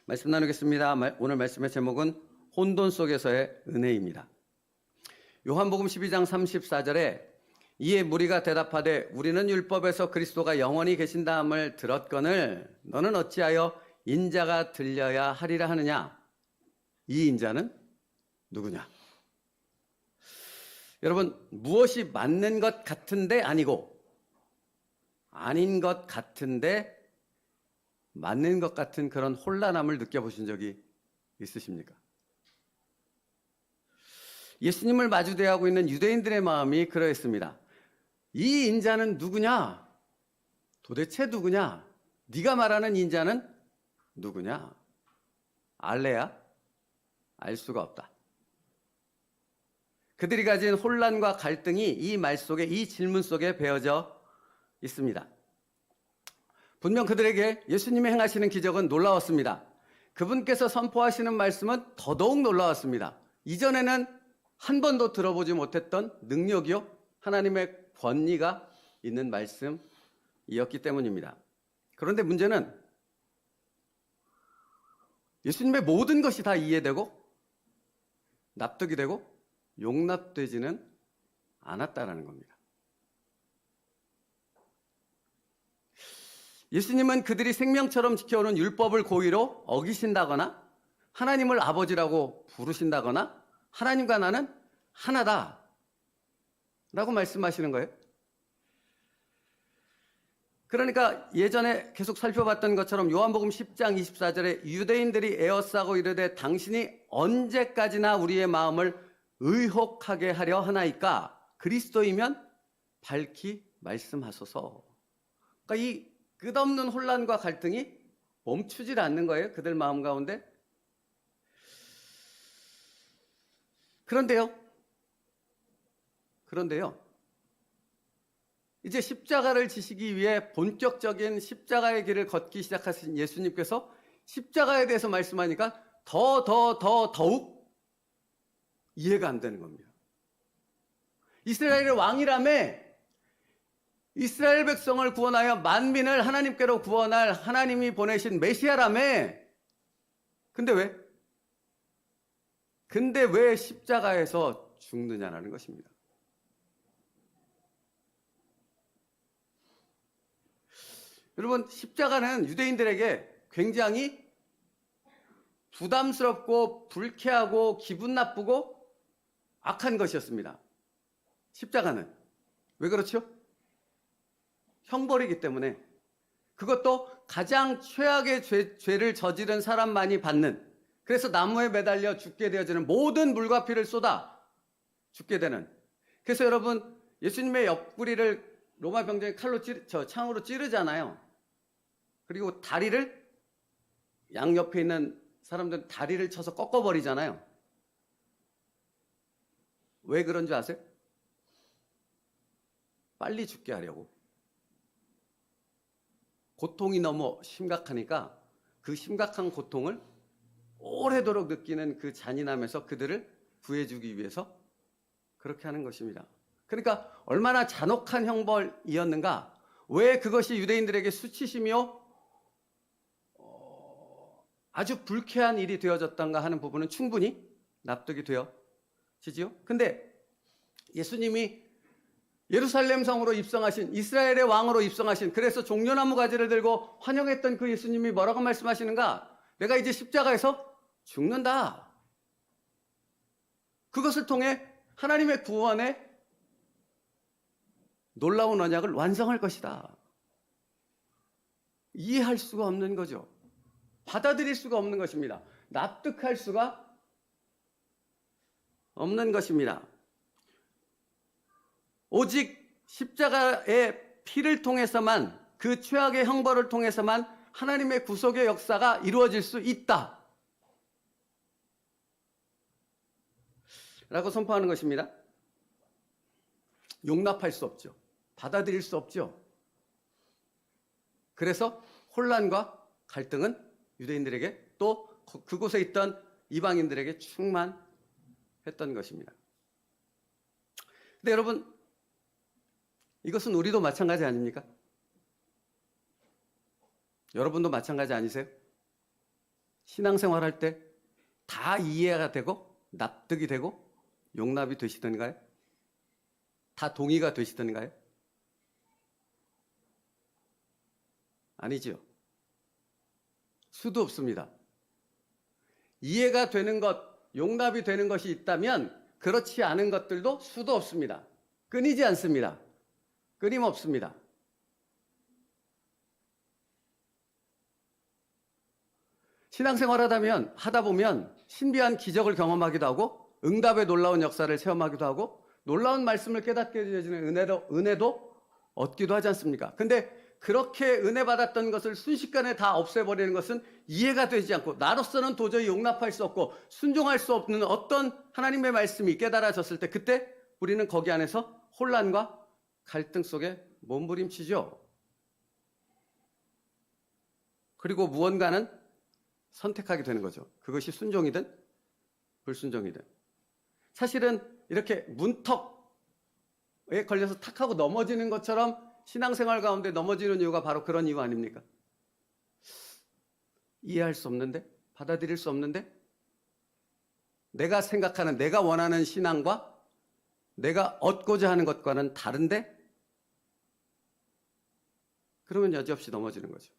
말씀 나누겠습니다. 오늘 말씀의 제목은 혼돈 속에서의 은혜입니다. 요한복음 12장 34절에 이에 무리가 대답하되 우리는 율법에서 그리스도가 영원히 계신다함을 들었거늘 너는 어찌하여 인자가 들려야 하리라 하느냐? 이 인자는 누구냐? 여러분, 무엇이 맞는 것 같은데 아니고 아닌 것 같은데 맞는 것 같은 그런 혼란함을 느껴보신 적이 있으십니까? 예수님을 마주 대하고 있는 유대인들의 마음이 그러했습니다. 이 인자는 누구냐? 도대체 누구냐? 네가 말하는 인자는 누구냐? 알래야? 알 수가 없다. 그들이 가진 혼란과 갈등이 이 말 속에, 이 질문 속에 배어져 있습니다. 분명 그들에게 예수님이 행하시는 기적은 놀라웠습니다. 그분께서 선포하시는 말씀은 더더욱 놀라웠습니다. 이전에는 한 번도 들어보지 못했던 능력이요, 하나님의 권위가 있는 말씀이었기 때문입니다. 그런데 문제는 예수님의 모든 것이 다 이해되고 납득이 되고 용납되지는 않았다라는 겁니다. 예수님은 그들이 생명처럼 지켜오는 율법을 고의로 어기신다거나 하나님을 아버지라고 부르신다거나 하나님과 나는 하나다 라고 말씀하시는 거예요. 그러니까 예전에 계속 살펴봤던 것처럼 요한복음 10장 24절에 유대인들이 에워싸고 이르되 당신이 언제까지나 우리의 마음을 의혹하게 하려 하나이까? 그리스도이면 밝히 말씀하소서. 그러니까 이 끝없는 혼란과 갈등이 멈추질 않는 거예요. 그들 마음 가운데. 그런데요. 이제 십자가를 지시기 위해 본격적인 십자가의 길을 걷기 시작하신 예수님께서 십자가에 대해서 말씀하니까 더욱 이해가 안 되는 겁니다. 이스라엘의 왕이라며 이스라엘 백성을 구원하여 만민을 하나님께로 구원할 하나님이 보내신 메시아라며. 근데 왜 십자가에서 죽느냐라는 것입니다. 여러분, 십자가는 유대인들에게 굉장히 부담스럽고 불쾌하고 기분 나쁘고 악한 것이었습니다. 십자가는. 왜 그렇죠? 형벌이기 때문에. 그것도 가장 최악의 죄를 저지른 사람만이 받는, 그래서 나무에 매달려 죽게 되어지는, 모든 물과 피를 쏟아 죽게 되는. 그래서 여러분, 예수님의 옆구리를 로마 병정이 창으로 찌르잖아요. 그리고 다리를, 양옆에 있는 사람들은 다리를 쳐서 꺾어버리잖아요. 왜 그런 줄 아세요? 빨리 죽게 하려고. 고통이 너무 심각하니까 그 심각한 고통을 오래도록 느끼는 그 잔인함에서 그들을 구해주기 위해서 그렇게 하는 것입니다. 그러니까 얼마나 잔혹한 형벌이었는가, 왜 그것이 유대인들에게 수치심이요 아주 불쾌한 일이 되어졌던가 하는 부분은 충분히 납득이 되어지지요. 근데 예수님이 예루살렘 성으로 입성하신, 이스라엘의 왕으로 입성하신, 그래서 종려나무 가지를 들고 환영했던 그 예수님이 뭐라고 말씀하시는가? 내가 이제 십자가에서 죽는다. 그것을 통해 하나님의 구원의 놀라운 언약을 완성할 것이다. 이해할 수가 없는 거죠. 받아들일 수가 없는 것입니다. 납득할 수가 없는 것입니다. 오직 십자가의 피를 통해서만, 그 최악의 형벌을 통해서만 하나님의 구속의 역사가 이루어질 수 있다 라고 선포하는 것입니다. 용납할 수 없죠. 받아들일 수 없죠. 그래서 혼란과 갈등은 유대인들에게, 또 그곳에 있던 이방인들에게 충만했던 것입니다. 근데 여러분, 이것은 우리도 마찬가지 아닙니까? 여러분도 마찬가지 아니세요? 신앙생활할 때 다 이해가 되고 납득이 되고 용납이 되시던가요? 다 동의가 되시던가요? 아니죠. 수도 없습니다. 이해가 되는 것, 용납이 되는 것이 있다면 그렇지 않은 것들도 수도 없습니다. 끊이지 않습니다. 끊임없습니다. 신앙생활 하다 보면 신비한 기적을 경험하기도 하고 응답의 놀라운 역사를 체험하기도 하고 놀라운 말씀을 깨닫게 해주는 은혜도 얻기도 하지 않습니까? 근데 그렇게 은혜 받았던 것을 순식간에 다 없애버리는 것은 이해가 되지 않고 나로서는 도저히 용납할 수 없고 순종할 수 없는 어떤 하나님의 말씀이 깨달아졌을 때 그때 우리는 거기 안에서 혼란과 갈등 속에 몸부림치죠. 그리고 무언가는 선택하게 되는 거죠. 그것이 순종이든 불순종이든. 사실은 이렇게 문턱에 걸려서 탁 하고 넘어지는 것처럼 신앙생활 가운데 넘어지는 이유가 바로 그런 이유 아닙니까? 이해할 수 없는데? 받아들일 수 없는데? 내가 생각하는, 내가 원하는 신앙과 내가 얻고자 하는 것과는 다른데? 그러면 여지없이 넘어지는 거죠.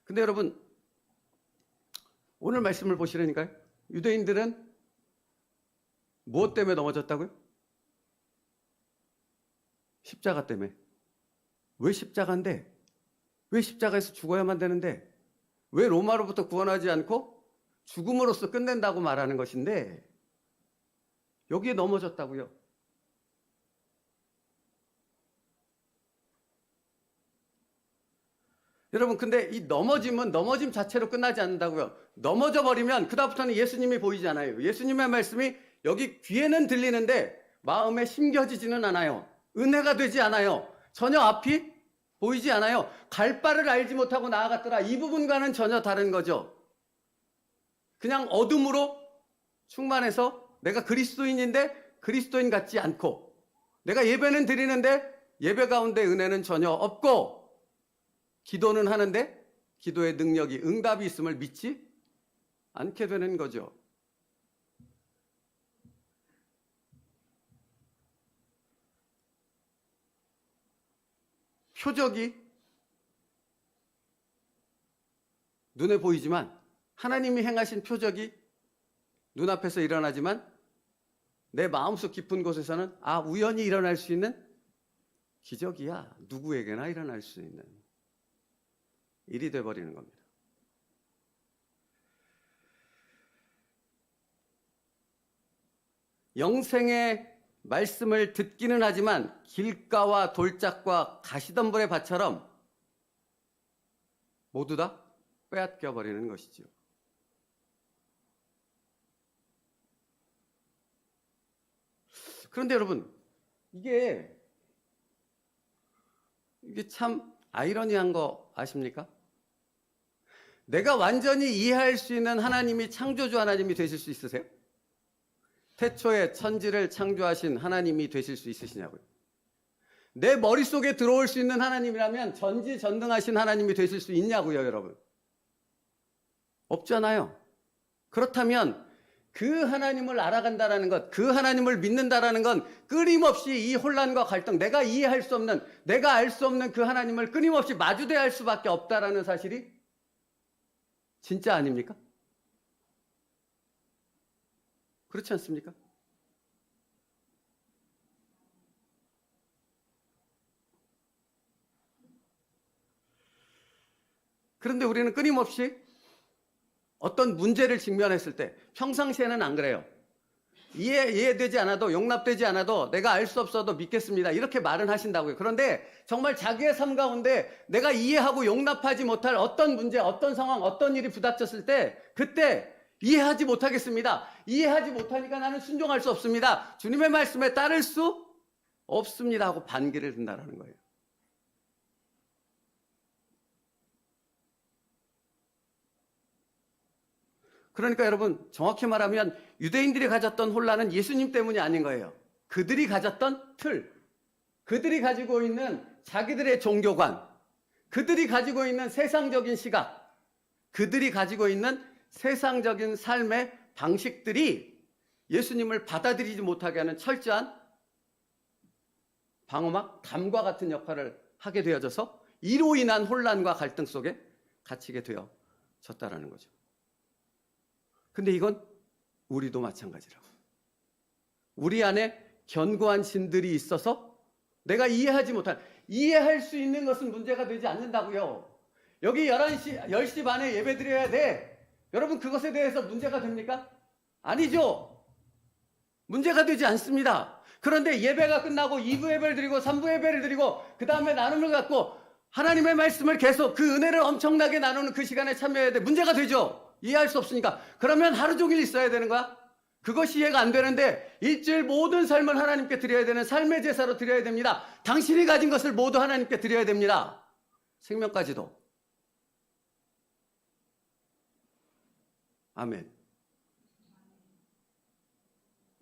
근데 여러분, 오늘 말씀을 보시려니까요. 유대인들은 무엇 때문에 넘어졌다고요? 십자가 때문에. 왜 십자가인데? 왜 십자가에서 죽어야만 되는데? 왜 로마로부터 구원하지 않고 죽음으로써 끝낸다고 말하는 것인데 여기에 넘어졌다고요? 여러분, 근데 이 넘어짐은 넘어짐 자체로 끝나지 않는다고요. 넘어져 버리면 그다음부터는 예수님이 보이지 않아요. 예수님의 말씀이 여기 귀에는 들리는데 마음에 심겨지지는 않아요. 은혜가 되지 않아요. 전혀 앞이 보이지 않아요. 갈 바를 알지 못하고 나아갔더라. 이 부분과는 전혀 다른 거죠. 그냥 어둠으로 충만해서 내가 그리스도인인데 그리스도인 같지 않고 내가 예배는 드리는데 예배 가운데 은혜는 전혀 없고 기도는 하는데 기도의 능력이 응답이 있음을 믿지 않게 되는 거죠. 표적이 눈에 보이지만 하나님이 행하신 표적이 눈앞에서 일어나지만 내 마음속 깊은 곳에서는 우연히 일어날 수 있는 기적이야. 누구에게나 일어날 수 있는 일이 돼버리는 겁니다. 영생의 말씀을 듣기는 하지만 길가와 돌짝과 가시덤불의 밭처럼 모두 다 빼앗겨 버리는 것이죠. 그런데 여러분, 이게 참 아이러니한 거 아십니까? 내가 완전히 이해할 수 있는 하나님이 창조주 하나님이 되실 수 있으세요? 태초에 천지를 창조하신 하나님이 되실 수 있으시냐고요? 내 머릿속에 들어올 수 있는 하나님이라면 전지전능하신 하나님이 되실 수 있냐고요, 여러분? 없잖아요. 그렇다면 그 하나님을 알아간다라는 것, 그 하나님을 믿는다라는 건 끊임없이 이 혼란과 갈등, 내가 이해할 수 없는, 내가 알 수 없는 그 하나님을 끊임없이 마주대야 할 수밖에 없다라는 사실이 진짜 아닙니까? 그렇지 않습니까? 그런데 우리는 끊임없이 어떤 문제를 직면했을 때 평상시에는 안 그래요. 이해되지 않아도 용납되지 않아도 내가 알 수 없어도 믿겠습니다. 이렇게 말은 하신다고요. 그런데 정말 자기의 삶 가운데 내가 이해하고 용납하지 못할 어떤 문제, 어떤 상황, 어떤 일이 부닥쳤을 때 그때 이해하지 못하겠습니다. 이해하지 못하니까 나는 순종할 수 없습니다. 주님의 말씀에 따를 수 없습니다 하고 반기를 든다는 거예요. 그러니까 여러분, 정확히 말하면 유대인들이 가졌던 혼란은 예수님 때문이 아닌 거예요. 그들이 가졌던 틀, 그들이 가지고 있는 자기들의 종교관, 그들이 가지고 있는 세상적인 시각, 그들이 가지고 있는 세상적인 삶의 방식들이 예수님을 받아들이지 못하게 하는 철저한 방어막, 담과 같은 역할을 하게 되어져서 이로 인한 혼란과 갈등 속에 갇히게 되어졌다라는 거죠. 근데 이건 우리도 마찬가지라고. 우리 안에 견고한 진들이 있어서 내가 이해할 수 있는 것은 문제가 되지 않는다고요. 여기 10시 반에 예배 드려야 돼. 여러분 그것에 대해서 문제가 됩니까? 아니죠. 문제가 되지 않습니다. 그런데 예배가 끝나고 2부 예배를 드리고 3부 예배를 드리고 그 다음에 나눔을 갖고 하나님의 말씀을 계속 그 은혜를 엄청나게 나누는 그 시간에 참여해야 돼. 문제가 되죠. 이해할 수 없으니까. 그러면 하루 종일 있어야 되는 거야? 그것이 이해가 안 되는데 일주일 모든 삶을 하나님께 드려야 되는 삶의 제사로 드려야 됩니다. 당신이 가진 것을 모두 하나님께 드려야 됩니다. 생명까지도. 아멘.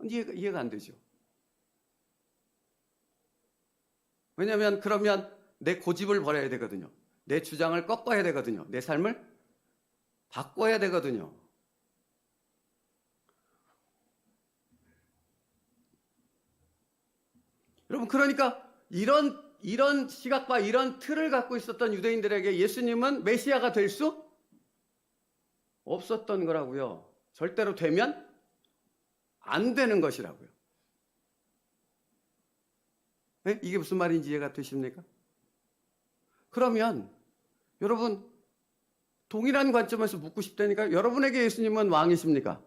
이해가 안 되죠. 왜냐하면 그러면 내 고집을 버려야 되거든요. 내 주장을 꺾어야 되거든요. 내 삶을 바꿔야 되거든요. 여러분 그러니까 이런 시각과 이런 틀을 갖고 있었던 유대인들에게 예수님은 메시아가 될 수 없었던 거라고요. 절대로 되면 안 되는 것이라고요. 네? 이게 무슨 말인지 이해가 되십니까? 그러면 여러분 동일한 관점에서 묻고 싶다니까 여러분에게 예수님은 왕이십니까?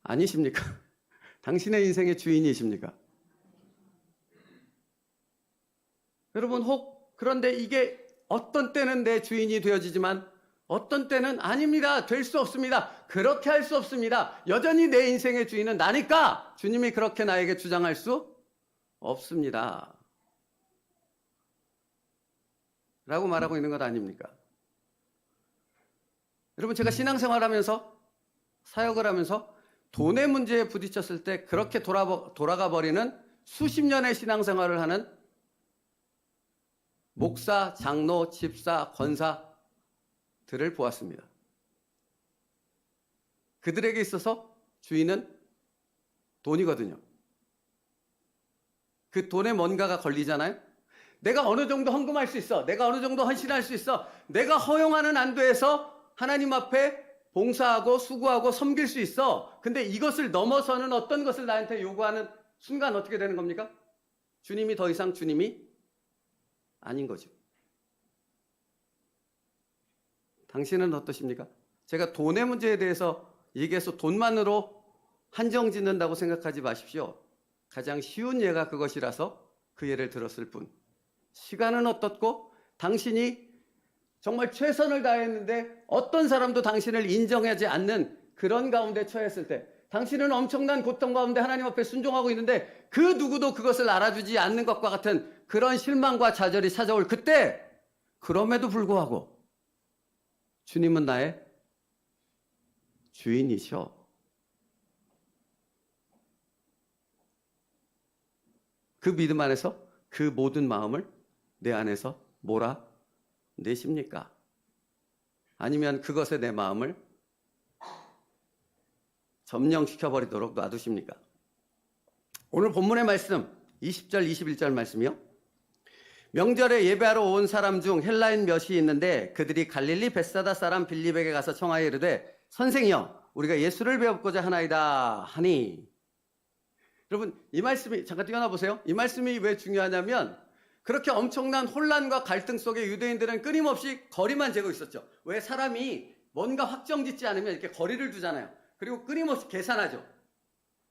아니십니까? 당신의 인생의 주인이십니까? 여러분 그런데 이게 어떤 때는 내 주인이 되어지지만 어떤 때는 아닙니다. 될 수 없습니다. 그렇게 할 수 없습니다. 여전히 내 인생의 주인은 나니까 주님이 그렇게 나에게 주장할 수 없습니다. 라고 말하고 있는 것 아닙니까? 여러분 제가 신앙생활하면서 사역을 하면서 돈의 문제에 부딪혔을 때 그렇게 돌아가 버리는 수십 년의 신앙생활을 하는 목사, 장로, 집사, 권사들을 보았습니다. 그들에게 있어서 주인은 돈이거든요. 그 돈에 뭔가가 걸리잖아요. 내가 어느 정도 헌금할 수 있어. 내가 어느 정도 헌신할 수 있어. 내가 허용하는 안도에서 하나님 앞에 봉사하고 수고하고 섬길 수 있어. 근데 이것을 넘어서는 어떤 것을 나한테 요구하는 순간 어떻게 되는 겁니까? 주님이 더 이상 주님이 아닌 거죠. 당신은 어떠십니까? 제가 돈의 문제에 대해서 얘기해서 돈만으로 한정 짓는다고 생각하지 마십시오. 가장 쉬운 예가 그것이라서 그 예를 들었을 뿐. 시간은 어떻고 당신이 정말 최선을 다했는데 어떤 사람도 당신을 인정하지 않는 그런 가운데 처했을 때 당신은 엄청난 고통 가운데 하나님 앞에 순종하고 있는데 그 누구도 그것을 알아주지 않는 것과 같은 그런 실망과 좌절이 찾아올 그때 그럼에도 불구하고 주님은 나의 주인이셔. 그 믿음 안에서 그 모든 마음을 내 안에서 몰아내십니까? 아니면 그것에 내 마음을 점령시켜버리도록 놔두십니까? 오늘 본문의 말씀 20절 21절 말씀이요. 명절에 예배하러 온 사람 중 헬라인 몇이 있는데 그들이 갈릴리 벳사다 사람 빌립에게 가서 청하여 이르되 선생이여 우리가 예수를 배우고자 하나이다 하니. 여러분 이 말씀이 잠깐 뛰어나 보세요. 이 말씀이 왜 중요하냐면 그렇게 엄청난 혼란과 갈등 속에 유대인들은 끊임없이 거리만 재고 있었죠. 왜 사람이 뭔가 확정짓지 않으면 이렇게 거리를 두잖아요. 그리고 끊임없이 계산하죠.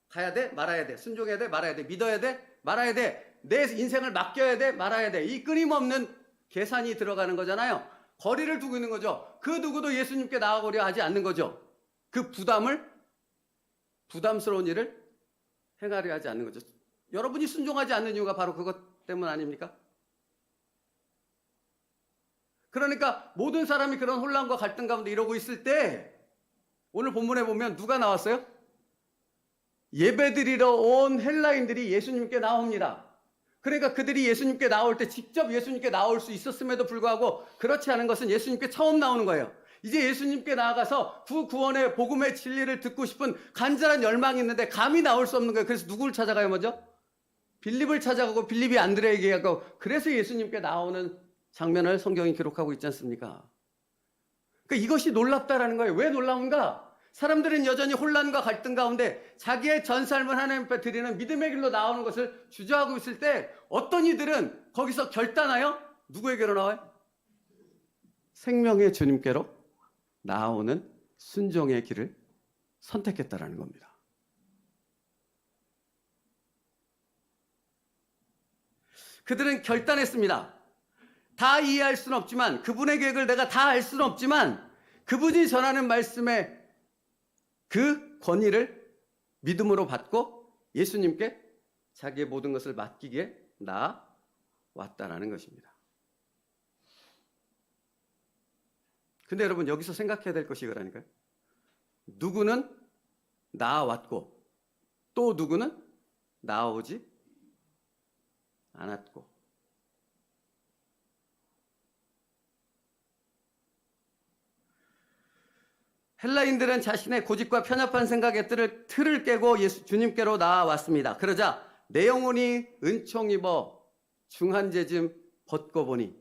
가야 돼 말아야 돼, 순종해야 돼 말아야 돼, 믿어야 돼 말아야 돼, 내 인생을 맡겨야 돼 말아야 돼. 이 끊임없는 계산이 들어가는 거잖아요. 거리를 두고 있는 거죠. 그 누구도 예수님께 나아가려 하지 않는 거죠. 그 부담스러운 일을 행하려 하지 않는 거죠. 여러분이 순종하지 않는 이유가 바로 그것 때문 아닙니까? 그러니까 모든 사람이 그런 혼란과 갈등 가운데 이러고 있을 때 오늘 본문에 보면 누가 나왔어요? 예배드리러 온 헬라인들이 예수님께 나옵니다. 그러니까 그들이 예수님께 나올 때 직접 예수님께 나올 수 있었음에도 불구하고 그렇지 않은 것은 예수님께 처음 나오는 거예요. 이제 예수님께 나아가서 구원의 복음의 진리를 듣고 싶은 간절한 열망이 있는데 감히 나올 수 없는 거예요. 그래서 누구를 찾아가요 먼저? 빌립을 찾아가고 빌립이 안드레에게 얘기하고, 그래서 예수님께 나오는 장면을 성경이 기록하고 있지 않습니까? 그러니까 이것이 놀랍다라는 거예요. 왜 놀라운가? 사람들은 여전히 혼란과 갈등 가운데 자기의 전 삶을 하나님 앞에 드리는 믿음의 길로 나오는 것을 주저하고 있을 때 어떤 이들은 거기서 결단하여 누구에게로 나와요? 생명의 주님께로 나오는 순종의 길을 선택했다라는 겁니다. 그들은 결단했습니다. 다 이해할 수는 없지만, 그분의 계획을 내가 다 알 수는 없지만, 그분이 전하는 말씀의 그 권위를 믿음으로 받고 예수님께 자기의 모든 것을 맡기기에 나아왔다라는 것입니다. 근데 여러분, 여기서 생각해야 될 것이 이거라니까요. 누구는 나아왔고 또 누구는 나아오지 않았고. 헬라인들은 자신의 고집과 편협한 생각의 틀을 깨고 주님께로 나아왔습니다. 그러자 내 영혼이 은총 입어 중한 죄짐 벗고 보니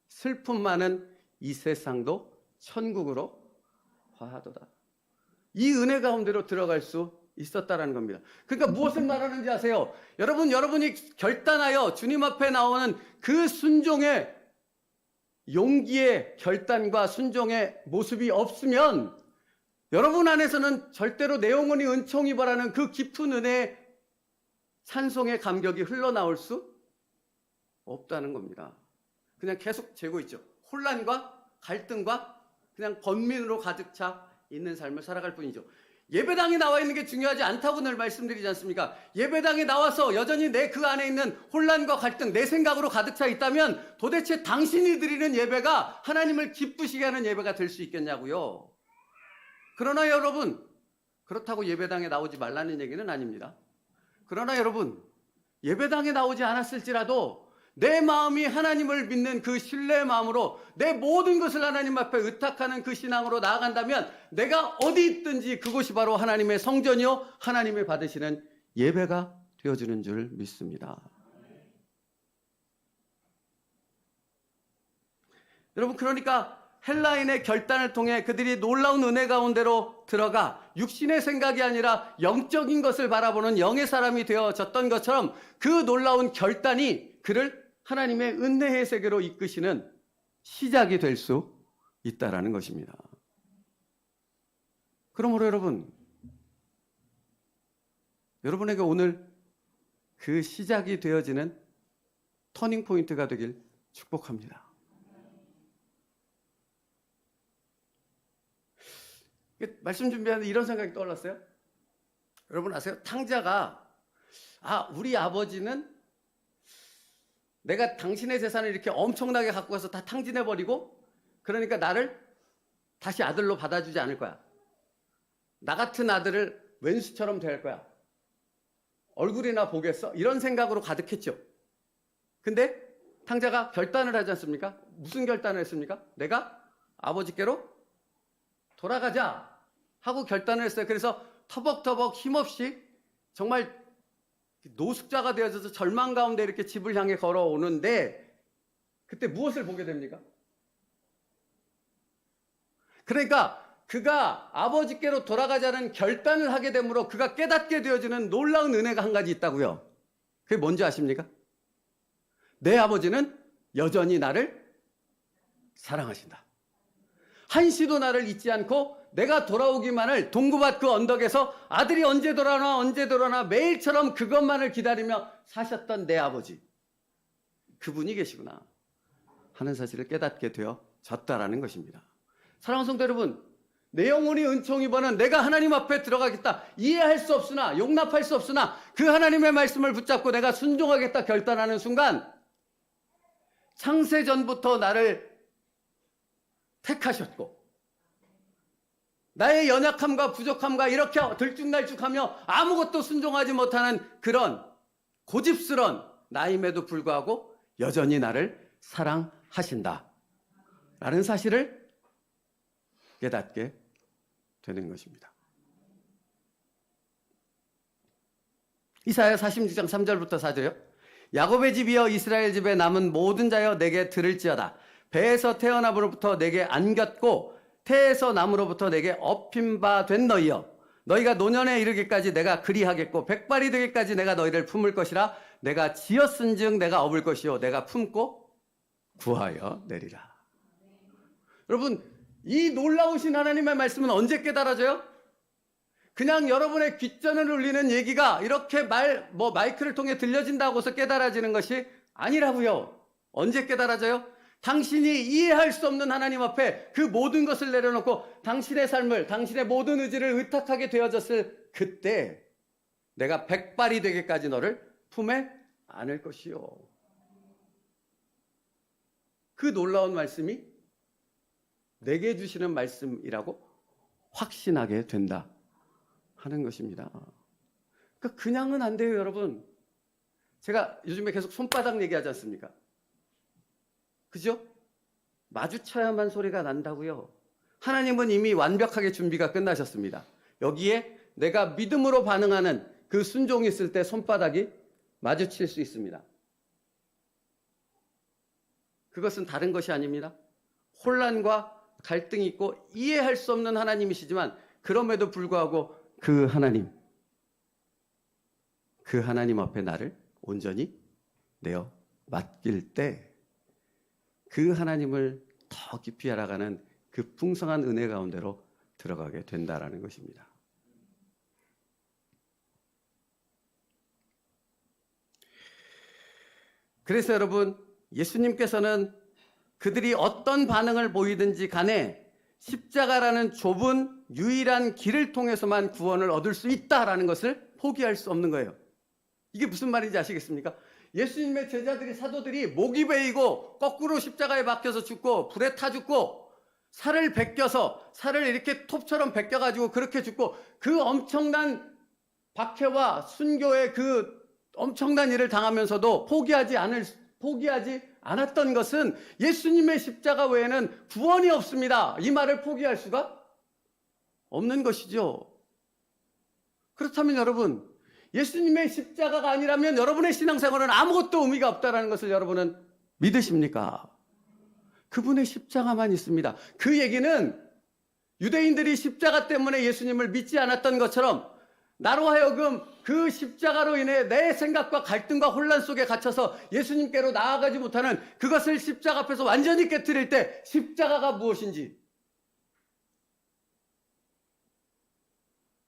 슬픔 많은 이 세상도 천국으로 화하도다. 이 은혜 가운데로 들어갈 수 있었다라는 겁니다. 그러니까 무엇을 말하는지 아세요? 여러분이 결단하여 주님 앞에 나오는 그 순종의 용기의 결단과 순종의 모습이 없으면 여러분 안에서는 절대로 내 영혼이 은총 입어라는 그 깊은 은혜의 찬송의 감격이 흘러나올 수 없다는 겁니다. 그냥 계속 재고 있죠. 혼란과 갈등과 그냥 번민으로 가득 차 있는 삶을 살아갈 뿐이죠. 예배당에 나와 있는 게 중요하지 않다고 늘 말씀드리지 않습니까? 예배당에 나와서 여전히 내 그 안에 있는 혼란과 갈등, 내 생각으로 가득 차 있다면 도대체 당신이 드리는 예배가 하나님을 기쁘시게 하는 예배가 될 수 있겠냐고요. 그러나 여러분, 그렇다고 예배당에 나오지 말라는 얘기는 아닙니다. 그러나 여러분, 예배당에 나오지 않았을지라도 내 마음이 하나님을 믿는 그 신뢰의 마음으로 내 모든 것을 하나님 앞에 의탁하는 그 신앙으로 나아간다면 내가 어디 있든지 그곳이 바로 하나님의 성전이요 하나님의 받으시는 예배가 되어주는 줄 믿습니다. 여러분, 그러니까 헬라인의 결단을 통해 그들이 놀라운 은혜 가운데로 들어가 육신의 생각이 아니라 영적인 것을 바라보는 영의 사람이 되어졌던 것처럼 그 놀라운 결단이 그를 하나님의 은혜의 세계로 이끄시는 시작이 될 수 있다라는 것입니다. 그러므로 여러분에게 오늘 그 시작이 되어지는 터닝 포인트가 되길 축복합니다. 말씀 준비하는데 이런 생각이 떠올랐어요. 여러분 아세요? 탕자가 우리 아버지는 내가 당신의 재산을 이렇게 엄청나게 갖고 가서 다 탕진해버리고 그러니까 나를 다시 아들로 받아주지 않을 거야. 나 같은 아들을 왼수처럼 대할 거야. 얼굴이나 보겠어? 이런 생각으로 가득했죠. 근데 탕자가 결단을 하지 않습니까? 무슨 결단을 했습니까? 내가 아버지께로 돌아가자 하고 결단을 했어요. 그래서 터벅터벅 힘없이 정말 노숙자가 되어져서 절망 가운데 이렇게 집을 향해 걸어오는데 그때 무엇을 보게 됩니까? 그러니까 그가 아버지께로 돌아가자는 결단을 하게 되므로 그가 깨닫게 되어지는 놀라운 은혜가 한 가지 있다고요. 그게 뭔지 아십니까? 내 아버지는 여전히 나를 사랑하신다. 한시도 나를 잊지 않고 내가 돌아오기만을 동구밭 그 언덕에서 아들이 언제 돌아오나 매일처럼 그것만을 기다리며 사셨던 내 아버지, 그분이 계시구나 하는 사실을 깨닫게 되어졌다라는 것입니다. 사랑하는 성도 여러분, 내 영혼이 은총 입어는 내가 하나님 앞에 들어가겠다, 이해할 수 없으나 용납할 수 없으나 그 하나님의 말씀을 붙잡고 내가 순종하겠다 결단하는 순간 창세전부터 나를 택하셨고 나의 연약함과 부족함과 이렇게 들쭉날쭉하며 아무것도 순종하지 못하는 그런 고집스런 나임에도 불구하고 여전히 나를 사랑하신다 라는 사실을 깨닫게 되는 것입니다. 이사야 46장 3절부터 4절이요. 야곱의 집이여 이스라엘 집에 남은 모든 자여 내게 들을지어다. 배에서 태어남으로부터 내게 안겼고 태에서 남으로부터 내게 업힌 바 된 너희여, 너희가 노년에 이르기까지 내가 그리하겠고 백발이 되기까지 내가 너희를 품을 것이라. 내가 지었은즉 내가 업을 것이요 내가 품고 구하여 내리라. 여러분, 이 놀라우신 하나님의 말씀은 언제 깨달아져요? 그냥 여러분의 귓전을 울리는 얘기가 이렇게 마이크를 통해 들려진다고 해서 깨달아지는 것이 아니라고요. 언제 깨달아져요? 당신이 이해할 수 없는 하나님 앞에 그 모든 것을 내려놓고 당신의 삶을, 당신의 모든 의지를 의탁하게 되어졌을 그때 내가 백발이 되기까지 너를 품에 안을 것이요. 그 놀라운 말씀이 내게 주시는 말씀이라고 확신하게 된다 하는 것입니다. 그러니까 그냥은 안 돼요, 여러분. 제가 요즘에 계속 손바닥 얘기하지 않습니까? 그죠? 마주쳐야만 소리가 난다고요. 하나님은 이미 완벽하게 준비가 끝나셨습니다. 여기에 내가 믿음으로 반응하는 그 순종이 있을 때 손바닥이 마주칠 수 있습니다. 그것은 다른 것이 아닙니다. 혼란과 갈등이 있고 이해할 수 없는 하나님이시지만 그럼에도 불구하고 그 하나님 앞에 나를 온전히 내어 맡길 때 그 하나님을 더 깊이 알아가는 그 풍성한 은혜 가운데로 들어가게 된다라는 것입니다. 그래서 여러분, 예수님께서는 그들이 어떤 반응을 보이든지 간에 십자가라는 좁은 유일한 길을 통해서만 구원을 얻을 수 있다라는 것을 포기할 수 없는 거예요. 이게 무슨 말인지 아시겠습니까? 예수님의 제자들이, 사도들이 목이 베이고 거꾸로 십자가에 박혀서 죽고 불에 타 죽고 살을 벗겨서 살을 이렇게 톱처럼 벗겨가지고 그렇게 죽고 그 엄청난 박해와 순교의 그 엄청난 일을 당하면서도 포기하지 않았던 것은 예수님의 십자가 외에는 구원이 없습니다. 이 말을 포기할 수가 없는 것이죠. 그렇다면 여러분, 예수님의 십자가가 아니라면 여러분의 신앙생활은 아무것도 의미가 없다는 것을 여러분은 믿으십니까? 그분의 십자가만 있습니다. 그 얘기는 유대인들이 십자가 때문에 예수님을 믿지 않았던 것처럼 나로 하여금 그 십자가로 인해 내 생각과 갈등과 혼란 속에 갇혀서 예수님께로 나아가지 못하는 그것을 십자가 앞에서 완전히 깨트릴 때 십자가가 무엇인지,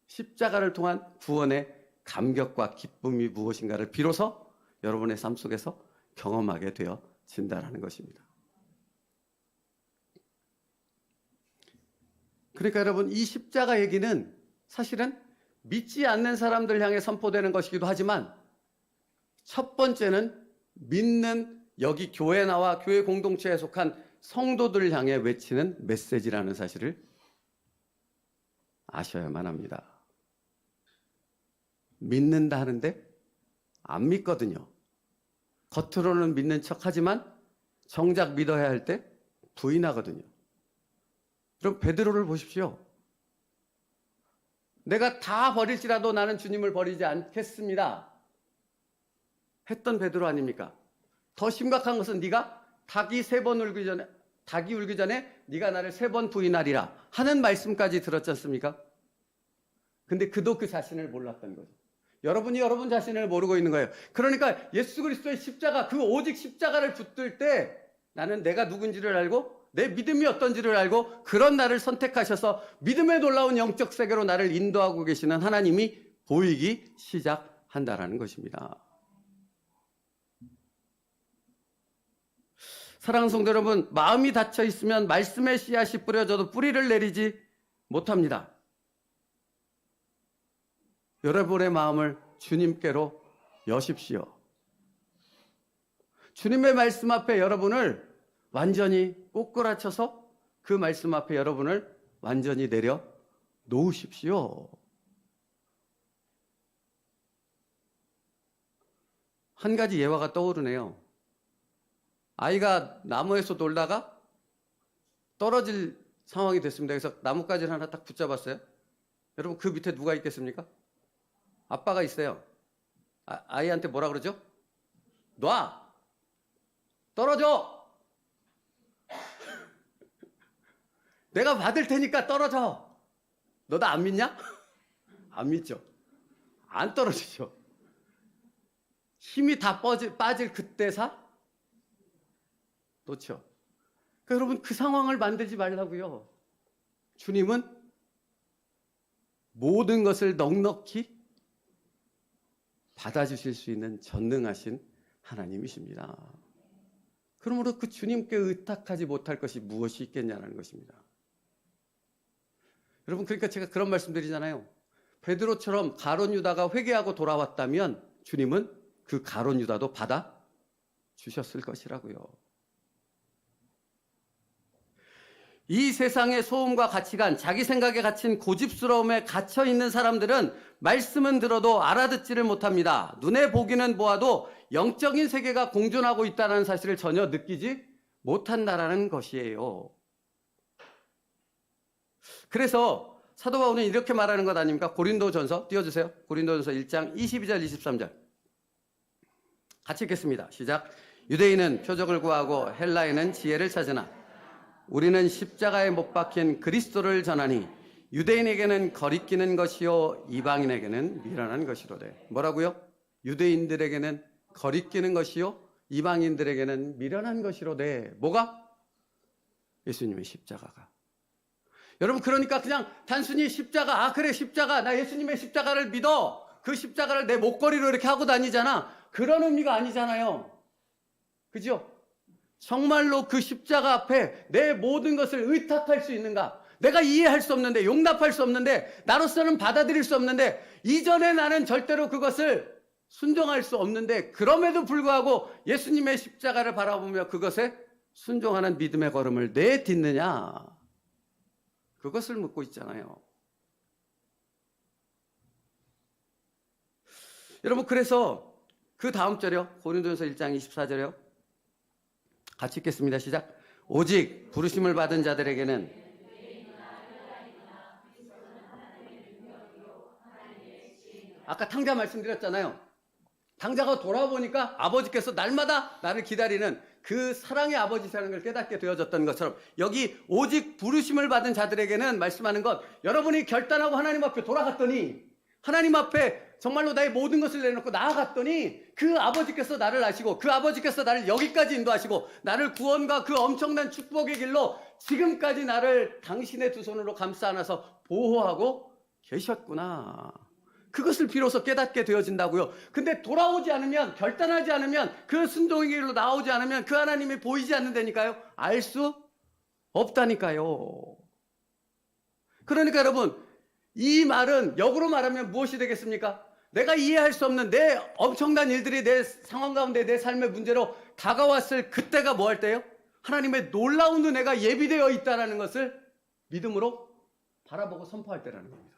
십자가를 통한 구원의 감격과 기쁨이 무엇인가를 비로소 여러분의 삶 속에서 경험하게 되어진다는 것입니다. 그러니까 여러분, 이 십자가 얘기는 사실은 믿지 않는 사람들 향해 선포되는 것이기도 하지만 첫 번째는 믿는 여기 교회 나와 교회 공동체에 속한 성도들을 향해 외치는 메시지라는 사실을 아셔야만 합니다. 믿는다 하는데 안 믿거든요. 겉으로는 믿는 척하지만 정작 믿어야 할 때 부인하거든요. 그럼 베드로를 보십시오. 내가 다 버릴지라도 나는 주님을 버리지 않겠습니다 했던 베드로 아닙니까? 더 심각한 것은 네가 닭이 울기 전에 네가 나를 3번 부인하리라 하는 말씀까지 들었지 않습니까? 근데 그도 그 자신을 몰랐던 거죠. 여러분이 여러분 자신을 모르고 있는 거예요. 그러니까 예수 그리스도의 십자가, 그 오직 십자가를 붙들 때 나는 내가 누군지를 알고 내 믿음이 어떤지를 알고 그런 나를 선택하셔서 믿음의 놀라운 영적 세계로 나를 인도하고 계시는 하나님이 보이기 시작한다라는 것입니다. 사랑하는 성도 여러분, 마음이 닫혀 있으면 말씀의 씨앗이 뿌려져도 뿌리를 내리지 못합니다. 여러분의 마음을 주님께로 여십시오. 주님의 말씀 앞에 여러분을 완전히 꼬꾸라쳐서 그 말씀 앞에 여러분을 완전히 내려 놓으십시오. 한 가지 예화가 떠오르네요. 아이가 나무에서 놀다가 떨어질 상황이 됐습니다. 그래서 나뭇가지를 하나 딱 붙잡았어요. 여러분 그 밑에 누가 있겠습니까? 아빠가 있어요. 아이한테 뭐라 그러죠? 놔! 떨어져! 내가 받을 테니까 떨어져! 너 나 안 믿냐? 안 믿죠. 안 떨어지죠. 힘이 다 빠질 그때사 놓죠. 그러니까 여러분 그 상황을 만들지 말라고요. 주님은 모든 것을 넉넉히 받아주실 수 있는 전능하신 하나님이십니다. 그러므로 그 주님께 의탁하지 못할 것이 무엇이 있겠냐는 것입니다. 여러분 그러니까 제가 그런 말씀드리잖아요. 베드로처럼 가룟 유다가 회개하고 돌아왔다면 주님은 그 가룟 유다도 받아 주셨을 것이라고요. 이 세상의 소음과 가치관, 자기 생각에 갇힌 고집스러움에 갇혀 있는 사람들은 말씀은 들어도 알아듣지를 못합니다. 눈에 보기는 보아도 영적인 세계가 공존하고 있다는 사실을 전혀 느끼지 못한다라는 것이에요. 그래서 사도 바울은 이렇게 말하는 것 아닙니까? 고린도전서 띄워주세요. 고린도전서 1장 22절 23절 같이 읽겠습니다. 시작. 유대인은 표적을 구하고 헬라인은 지혜를 찾으나 우리는 십자가에 못 박힌 그리스도를 전하니 유대인에게는 거리끼는 것이요 이방인에게는 미련한 것이로되. 뭐라고요? 유대인들에게는 거리끼는 것이요 이방인들에게는 미련한 것이로되. 뭐가? 예수님의 십자가가. 여러분 그러니까 그냥 단순히 십자가, 그래 십자가, 나 예수님의 십자가를 믿어, 그 십자가를 내 목걸이로 이렇게 하고 다니잖아, 그런 의미가 아니잖아요. 그죠? 정말로 그 십자가 앞에 내 모든 것을 의탁할 수 있는가? 내가 이해할 수 없는데, 용납할 수 없는데, 나로서는 받아들일 수 없는데, 이전에 나는 절대로 그것을 순종할 수 없는데, 그럼에도 불구하고 예수님의 십자가를 바라보며 그것에 순종하는 믿음의 걸음을 내딛느냐? 그것을 묻고 있잖아요. 여러분 그래서 그 다음 절이요. 고린도전서 1장 24절이요. 같이 읽겠습니다. 시작. 오직 부르심을 받은 자들에게는 아까 탕자 말씀드렸잖아요. 탕자가 돌아보니까 아버지께서 날마다 나를 기다리는 그 사랑의 아버지라는 걸 깨닫게 되어졌던 것처럼 여기 오직 부르심을 받은 자들에게는 말씀하는 것, 여러분이 결단하고 하나님 앞에 돌아갔더니, 하나님 앞에 정말로 나의 모든 것을 내놓고 나아갔더니 그 아버지께서 나를 아시고 그 아버지께서 나를 여기까지 인도하시고 나를 구원과 그 엄청난 축복의 길로 지금까지 나를 당신의 두 손으로 감싸 안아서 보호하고 계셨구나. 그것을 비로소 깨닫게 되어진다고요. 근데 돌아오지 않으면, 결단하지 않으면, 그 순종의 길로 나오지 않으면 그 하나님이 보이지 않는다니까요. 알 수 없다니까요. 그러니까 여러분, 이 말은 역으로 말하면 무엇이 되겠습니까? 내가 이해할 수 없는 내 엄청난 일들이 내 상황 가운데 내 삶의 문제로 다가왔을 그때가 뭐 할 때요? 하나님의 놀라운 은혜가 예비되어 있다는 것을 믿음으로 바라보고 선포할 때라는 겁니다.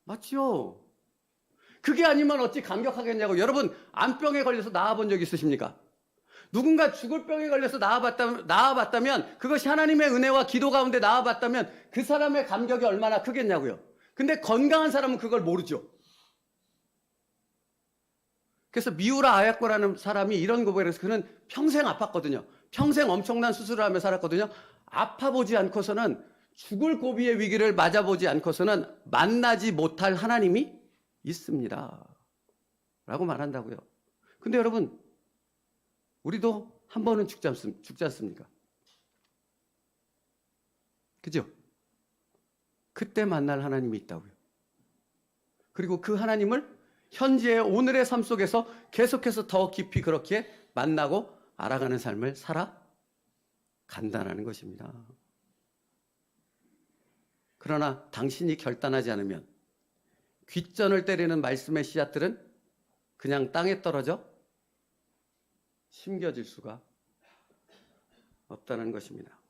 맞죠? 그게 아니면 어찌 감격하겠냐고. 여러분 암병에 걸려서 나아본 적 있으십니까? 누군가 죽을 병에 걸려서 나아봤다면 그것이 하나님의 은혜와 기도 가운데 나아봤다면 그 사람의 감격이 얼마나 크겠냐고요. 근데 건강한 사람은 그걸 모르죠. 그래서 미우라 아야코라는 사람이 이런 고백을 해서 그는 평생 아팠거든요. 평생 엄청난 수술을 하며 살았거든요. 아파보지 않고서는, 죽을 고비의 위기를 맞아보지 않고서는 만나지 못할 하나님이 있습니다 라고 말한다고요. 근데 여러분 우리도 한 번은 죽지 않습니까? 그죠? 그때 만날 하나님이 있다고요. 그리고 그 하나님을 현재의 오늘의 삶 속에서 계속해서 더 깊이 그렇게 만나고 알아가는 삶을 살아간다는 것입니다. 그러나 당신이 결단하지 않으면 귓전을 때리는 말씀의 씨앗들은 그냥 땅에 떨어져 심겨질 수가 없다는 것입니다.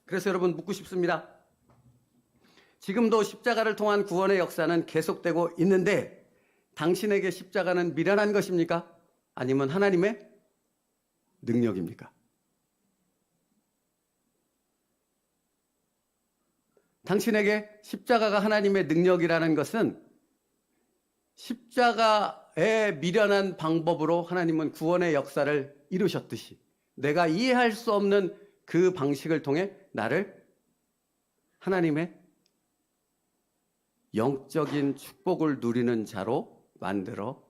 그래서 여러분 묻고 싶습니다. 지금도 십자가를 통한 구원의 역사는 계속되고 있는데 당신에게 십자가는 미련한 것입니까? 아니면 하나님의 능력입니까? 당신에게 십자가가 하나님의 능력이라는 것은 십자가에 미련한 방법으로 하나님은 구원의 역사를 이루셨듯이 내가 이해할 수 없는 그 방식을 통해 나를 하나님의 영적인 축복을 누리는 자로 만들어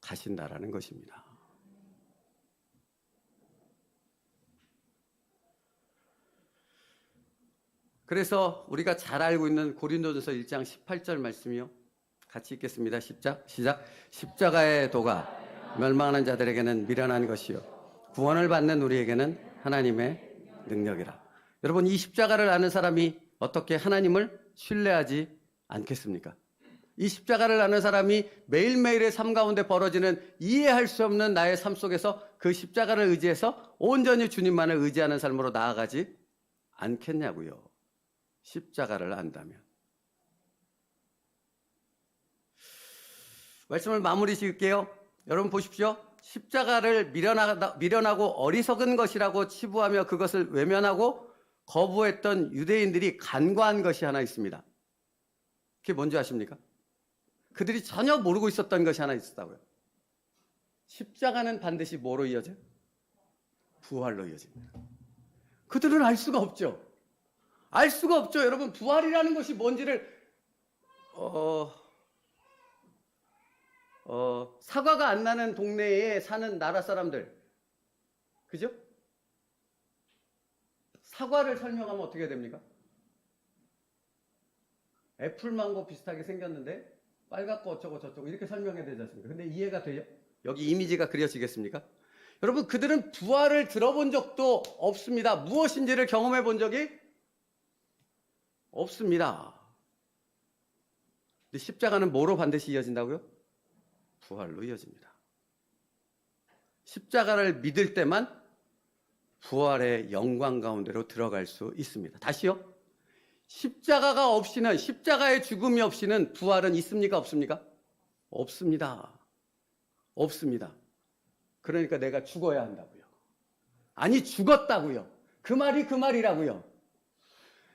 가신다라는 것입니다. 그래서 우리가 잘 알고 있는 고린도전서 1장 18절 말씀이요. 같이 읽겠습니다. 시작. 십자가의 도가 멸망하는 자들에게는 미련한 것이요 구원을 받는 우리에게는 하나님의 능력이라. 여러분, 이 십자가를 아는 사람이 어떻게 하나님을 신뢰하지 않겠습니까? 이 십자가를 아는 사람이 매일매일의 삶 가운데 벌어지는 이해할 수 없는 나의 삶 속에서 그 십자가를 의지해서 온전히 주님만을 의지하는 삶으로 나아가지 않겠냐고요. 십자가를 안다면. 말씀을 마무리 지을게요. 여러분 보십시오. 십자가를 미련하고 어리석은 것이라고 치부하며 그것을 외면하고 거부했던 유대인들이 간과한 것이 하나 있습니다. 그게 뭔지 아십니까? 그들이 전혀 모르고 있었던 것이 하나 있었다고요. 십자가는 반드시 뭐로 이어져요? 부활로 이어집니다. 그들은 알 수가 없죠. 알 수가 없죠. 여러분, 부활이라는 것이 뭔지를 사과가 안 나는 동네에 사는 나라 사람들, 그죠? 사과를 설명하면 어떻게 됩니까? 애플망고 비슷하게 생겼는데 빨갛고 어쩌고 저쩌고 이렇게 설명해야 되지 않습니까? 근데 이해가 돼요? 여기 이미지가 그려지겠습니까? 여러분, 그들은 부활을 들어본 적도 없습니다. 무엇인지를 경험해 본 적이 없습니다. 근데 십자가는 뭐로 반드시 이어진다고요? 부활로 이어집니다. 십자가를 믿을 때만 부활의 영광 가운데로 들어갈 수 있습니다. 다시요. 십자가가 없이는, 십자가의 죽음이 없이는 부활은 있습니까? 없습니까? 없습니다. 없습니다. 그러니까 내가 죽어야 한다고요. 아니, 죽었다고요. 그 말이 그 말이라고요.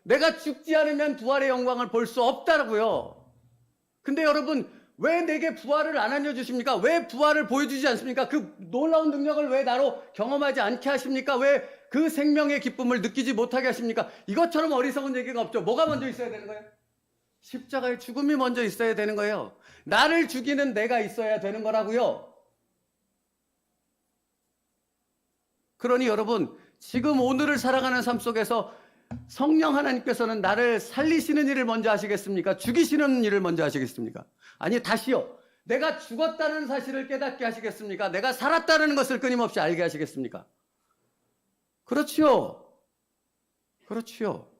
내가 죽지 않으면 부활의 영광을 볼 수 없다고요. 근데 여러분, 왜 내게 부활을 안 알려주십니까? 왜 부활을 보여주지 않습니까? 그 놀라운 능력을 왜 나로 경험하지 않게 하십니까? 왜 그 생명의 기쁨을 느끼지 못하게 하십니까? 이것처럼 어리석은 얘기가 없죠. 뭐가 먼저 있어야 되는 거예요? 십자가의 죽음이 먼저 있어야 되는 거예요. 나를 죽이는 내가 있어야 되는 거라고요. 그러니 여러분, 지금 오늘을 살아가는 삶 속에서 성령 하나님께서는 나를 살리시는 일을 먼저 하시겠습니까? 죽이시는 일을 먼저 하시겠습니까? 아니, 다시요. 내가 죽었다는 사실을 깨닫게 하시겠습니까? 내가 살았다는 것을 끊임없이 알게 하시겠습니까? 그렇지요. 그렇지요.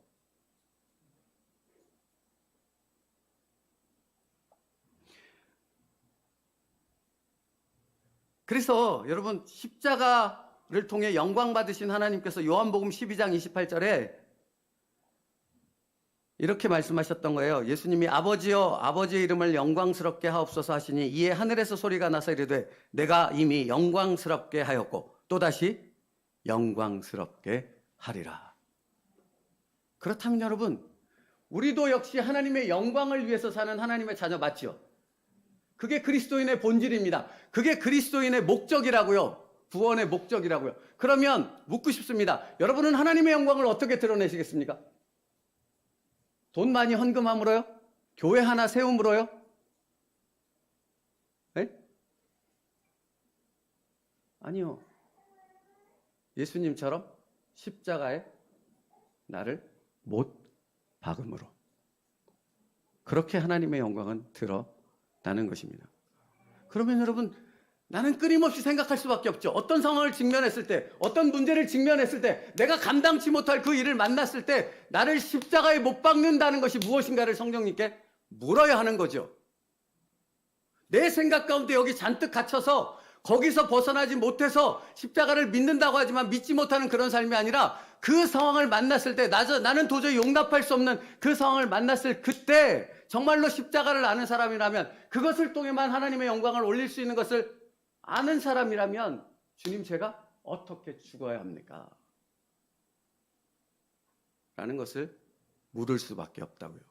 그래서 여러분, 십자가를 통해 영광 받으신 하나님께서 요한복음 12장 28절에 이렇게 말씀하셨던 거예요. 예수님이 아버지여, 아버지의 이름을 영광스럽게 하옵소서 하시니 이에 하늘에서 소리가 나서 이르되 내가 이미 영광스럽게 하였고 또다시 영광스럽게 하리라. 그렇다면 여러분, 우리도 역시 하나님의 영광을 위해서 사는 하나님의 자녀 맞죠? 그게 그리스도인의 본질입니다. 그게 그리스도인의 목적이라고요. 구원의 목적이라고요. 그러면 묻고 싶습니다. 여러분은 하나님의 영광을 어떻게 드러내시겠습니까? 돈 많이 헌금함으로요? 교회 하나 세움으로요? 네? 아니요. 예수님처럼 십자가에 나를 못 박음으로. 그렇게 하나님의 영광은 드러나는 것입니다. 그러면 여러분, 나는 끊임없이 생각할 수밖에 없죠. 어떤 상황을 직면했을 때, 어떤 문제를 직면했을 때, 내가 감당치 못할 그 일을 만났을 때 나를 십자가에 못 박는다는 것이 무엇인가를 성령님께 물어야 하는 거죠. 내 생각 가운데 여기 잔뜩 갇혀서 거기서 벗어나지 못해서 십자가를 믿는다고 하지만 믿지 못하는 그런 삶이 아니라 그 상황을 만났을 때 나는 도저히 용납할 수 없는 그 상황을 만났을 그때 정말로 십자가를 아는 사람이라면, 그것을 통해만 하나님의 영광을 올릴 수 있는 것을 아는 사람이라면 주님, 제가 어떻게 죽어야 합니까? 라는 것을 묻을 수밖에 없다고요.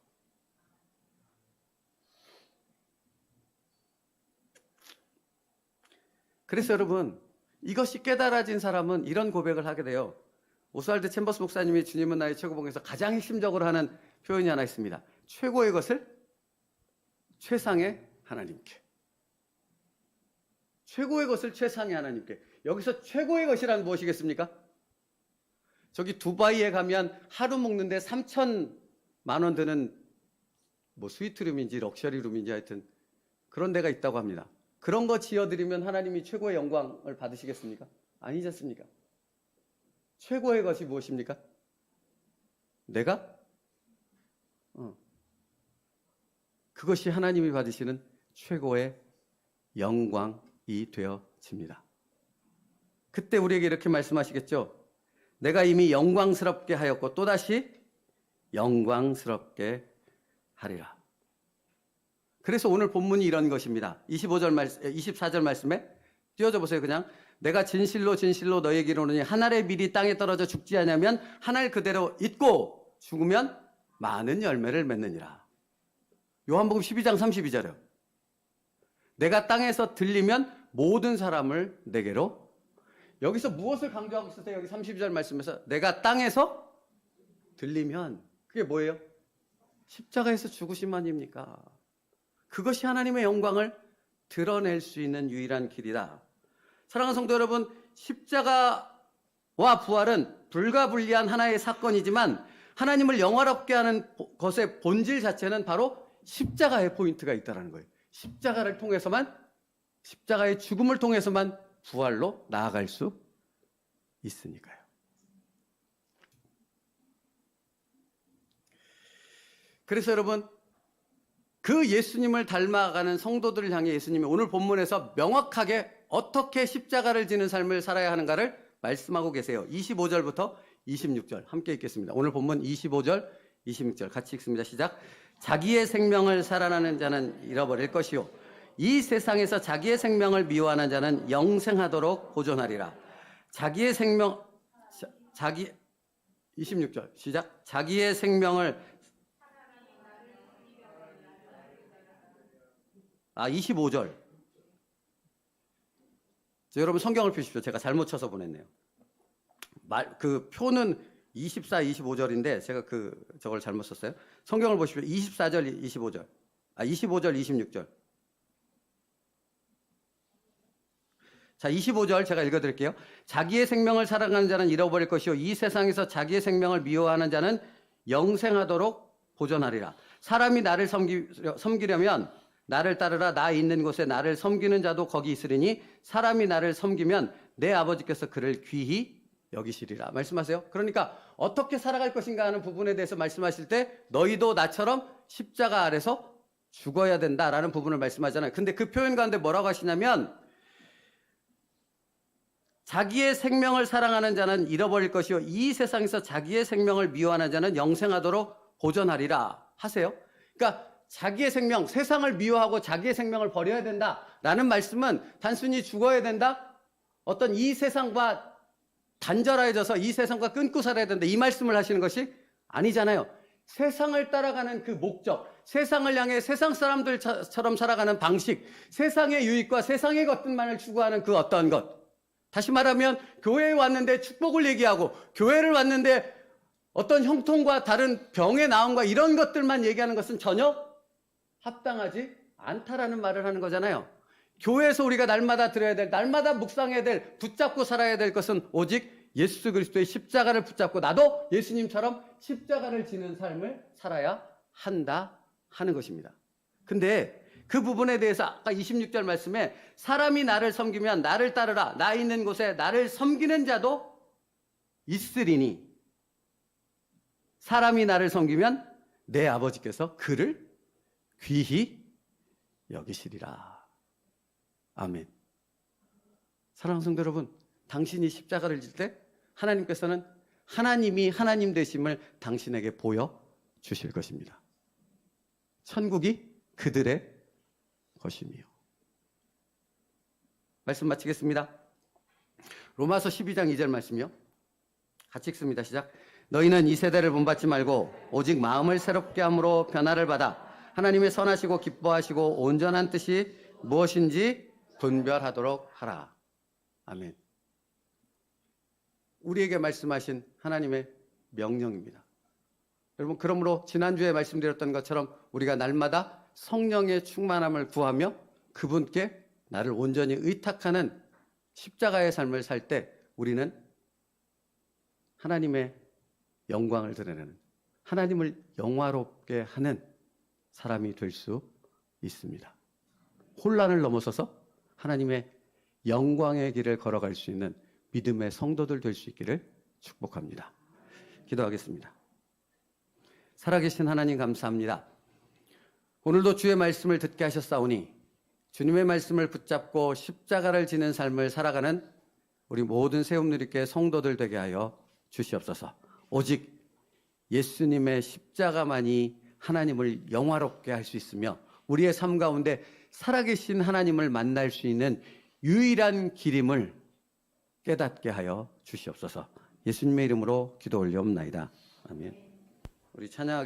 그래서 여러분, 이것이 깨달아진 사람은 이런 고백을 하게 돼요. 오스왈드 챔버스 목사님이 주님은 나의 최고봉에서 가장 핵심적으로 하는 표현이 하나 있습니다. 최고의 것을 최상의 하나님께. 최고의 것을 최상의 하나님께. 여기서 최고의 것이란 무엇이겠습니까? 저기 두바이에 가면 하루 묵는데 3,000만 원 드는 뭐 스위트룸인지 럭셔리룸인지 하여튼 그런 데가 있다고 합니다. 그런 거 지어드리면 하나님이 최고의 영광을 받으시겠습니까? 아니지 않습니까? 최고의 것이 무엇입니까? 내가? 그것이 하나님이 받으시는 최고의 영광이 되어집니다. 그때 우리에게 이렇게 말씀하시겠죠? 내가 이미 영광스럽게 하였고 또다시 영광스럽게 하리라. 그래서 오늘 본문이 이런 것입니다. 24절 말씀에 띄워줘 보세요. 그냥 내가 진실로 진실로 너에게 이르노니 한 알의 밀이 땅에 떨어져 죽지 않으면 한 알 그대로 있고 죽으면 많은 열매를 맺느니라. 요한복음 12장 32절이요. 내가 땅에서 들리면 모든 사람을 내게로. 여기서 무엇을 강조하고 있으세요? 여기 32절 말씀에서 내가 땅에서 들리면 그게 뭐예요? 십자가에서 죽으심 아닙니까? 그것이 하나님의 영광을 드러낼 수 있는 유일한 길이다. 사랑하는 성도 여러분, 십자가와 부활은 불가분리한 하나의 사건이지만 하나님을 영화롭게 하는 것의 본질 자체는 바로 십자가의 포인트가 있다는 거예요. 십자가를 통해서만, 십자가의 죽음을 통해서만 부활로 나아갈 수 있으니까요. 그래서 여러분, 그 예수님을 닮아가는 성도들을 향해 예수님이 오늘 본문에서 명확하게 어떻게 십자가를 지는 삶을 살아야 하는가를 말씀하고 계세요. 25절부터 26절 함께 읽겠습니다. 오늘 본문 25절, 26절 같이 읽습니다. 시작. 자기의 생명을 살아나는 자는 잃어버릴 것이요 이 세상에서 자기의 생명을 미워하는 자는 영생하도록 보존하리라. 자기의 생명 26절 시작. 자기의 생명을 25절. 여러분 성경을 펴십시오. 제가 잘못 쳐서 보냈네요. 그 표는 24, 25절인데 제가 저걸 잘못 썼어요. 성경을 보십시오. 24절, 25절. 25절, 26절. 자, 25절 제가 읽어드릴게요. 자기의 생명을 사랑하는 자는 잃어버릴 것이요 이 세상에서 자기의 생명을 미워하는 자는 영생하도록 보존하리라. 사람이 나를 섬기려면 나를 따르라. 나 있는 곳에 나를 섬기는 자도 거기 있으리니 사람이 나를 섬기면 내 아버지께서 그를 귀히 여기시리라. 말씀하세요. 그러니까 어떻게 살아갈 것인가 하는 부분에 대해서 말씀하실 때 너희도 나처럼 십자가 아래서 죽어야 된다라는 부분을 말씀하잖아요. 근데 그 표현 가운데 뭐라고 하시냐면 자기의 생명을 사랑하는 자는 잃어버릴 것이요 이 세상에서 자기의 생명을 미워하는 자는 영생하도록 보존하리라 하세요. 그러니까 자기의 생명, 세상을 미워하고 자기의 생명을 버려야 된다라는 말씀은 단순히 죽어야 된다, 어떤 이 세상과 단절해져서 이 세상과 끊고 살아야 된다 이 말씀을 하시는 것이 아니잖아요. 세상을 따라가는 그 목적, 세상을 향해 세상 사람들처럼 살아가는 방식, 세상의 유익과 세상의 것들만을 추구하는 그 어떤 것. 다시 말하면 교회에 왔는데 축복을 얘기하고 교회를 왔는데 어떤 형통과 다른 병의 나음과 이런 것들만 얘기하는 것은 전혀 합당하지 않다라는 말을 하는 거잖아요. 교회에서 우리가 날마다 들어야 될, 날마다 묵상해야 될, 붙잡고 살아야 될 것은 오직 예수 그리스도의 십자가를 붙잡고 나도 예수님처럼 십자가를 지는 삶을 살아야 한다 하는 것입니다. 근데 그 부분에 대해서 아까 26절 말씀에 사람이 나를 섬기면 나를 따르라. 나 있는 곳에 나를 섬기는 자도 있으리니 사람이 나를 섬기면 내 아버지께서 그를 귀히 여기시리라. 아멘. 사랑하는 성도 여러분, 당신이 십자가를 질 때 하나님께서는 하나님이 하나님 되심을 당신에게 보여주실 것입니다. 천국이 그들의 것이며. 말씀 마치겠습니다. 로마서 12장 2절 말씀이요. 같이 읽습니다. 시작. 너희는 이 세대를 본받지 말고 오직 마음을 새롭게 함으로 변화를 받아 하나님의 선하시고 기뻐하시고 온전한 뜻이 무엇인지 분별하도록 하라. 아멘. 우리에게 말씀하신 하나님의 명령입니다. 여러분, 그러므로 지난주에 말씀드렸던 것처럼 우리가 날마다 성령의 충만함을 구하며 그분께 나를 온전히 의탁하는 십자가의 삶을 살 때 우리는 하나님의 영광을 드러내는, 하나님을 영화롭게 하는 사람이 될 수 있습니다. 혼란을 넘어서서 하나님의 영광의 길을 걸어갈 수 있는 믿음의 성도들 될 수 있기를 축복합니다. 기도하겠습니다. 살아계신 하나님 감사합니다. 오늘도 주의 말씀을 듣게 하셨사오니 주님의 말씀을 붙잡고 십자가를 지는 삶을 살아가는 우리 모든 세움누리교회 성도들 되게 하여 주시옵소서. 오직 예수님의 십자가만이 하나님을 영화롭게 할 수 있으며 우리의 삶 가운데 살아계신 하나님을 만날 수 있는 유일한 길임을 깨닫게 하여 주시옵소서. 예수님의 이름으로 기도 올려옵나이다. 아멘. 우리 찬양하겠습니다.